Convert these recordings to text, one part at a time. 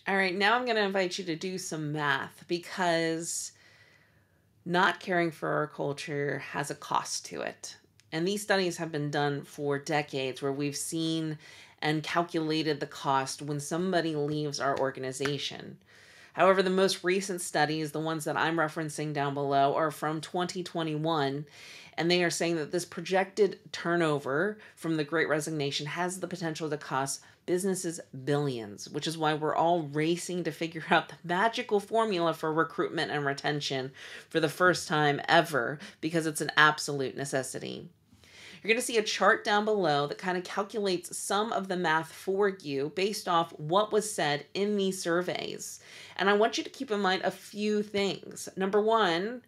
All right, now I'm going to invite you to do some math because not caring for our culture has a cost to it. And these studies have been done for decades where we've seen and calculated the cost when somebody leaves our organization. However, the most recent studies, the ones that I'm referencing down below, are from 2021, and they are saying that this projected turnover from the Great Resignation has the potential to cost businesses billions, which is why we're all racing to figure out the magical formula for recruitment and retention for the first time ever, because it's an absolute necessity. You're going to see a chart down below that kind of calculates some of the math for you based off what was said in these surveys. And I want you to keep in mind a few things. Number one,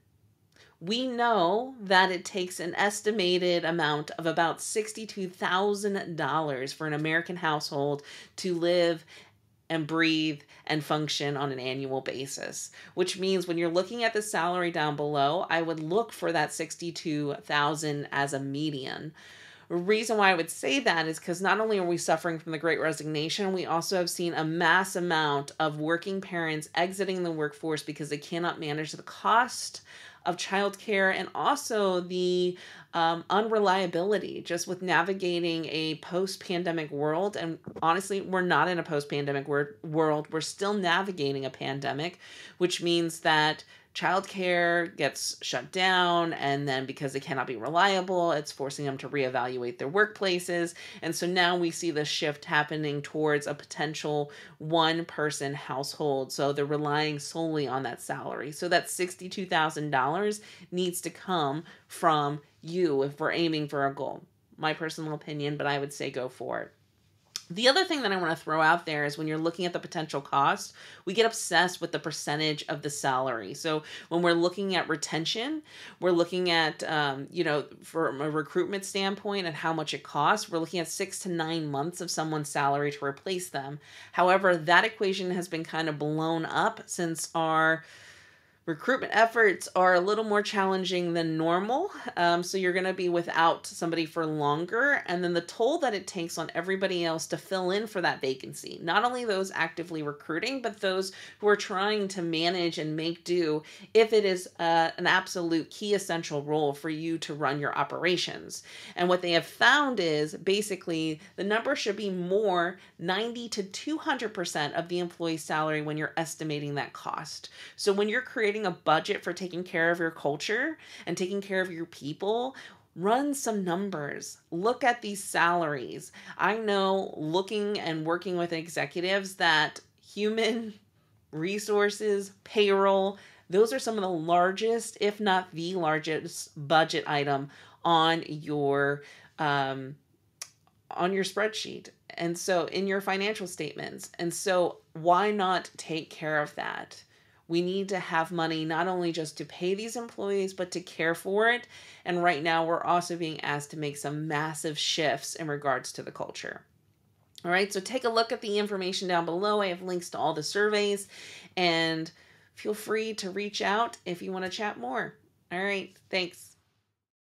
we know that it takes an estimated amount of about $62,000 for an American household to live and breathe and function on an annual basis, which means when you're looking at the salary down below, I would look for that 62,000 as a median. The reason why I would say that is because not only are we suffering from the Great Resignation, we also have seen a mass amount of working parents exiting the workforce because they cannot manage the cost of childcare and also the unreliability just with navigating a post-pandemic world. And honestly, we're not in a post-pandemic world. We're still navigating a pandemic, which means that childcare gets shut down, and then because they cannot be reliable, it's forcing them to reevaluate their workplaces. And so now we see the shift happening towards a potential one-person household. So they're relying solely on that salary. So that $62,000 needs to come from you if we're aiming for a goal. My personal opinion, but I would say go for it. The other thing that I want to throw out there is when you're looking at the potential cost, we get obsessed with the percentage of the salary. So when we're looking at retention, we're looking at, from a recruitment standpoint and how much it costs, we're looking at 6 to 9 months of someone's salary to replace them. However, that equation has been kind of blown up since our recruitment efforts are a little more challenging than normal. So you're going to be without somebody for longer. And then the toll that it takes on everybody else to fill in for that vacancy, not only those actively recruiting, but those who are trying to manage and make do if it is an absolute key essential role for you to run your operations. And what they have found is basically the number should be more 90 to 200% of the employee's salary when you're estimating that cost. So when you're creating a budget for taking care of your culture and taking care of your people, run some numbers. Look at these salaries. I know looking and working with executives that human resources, payroll, those are some of the largest, if not the largest budget item on your spreadsheet. And so in your financial statements. And so why not take care of that? We need to have money not only just to pay these employees, but to care for it. And right now, we're also being asked to make some massive shifts in regards to the culture. All right, so take a look at the information down below. I have links to all the surveys, and feel free to reach out if you want to chat more. All right, thanks.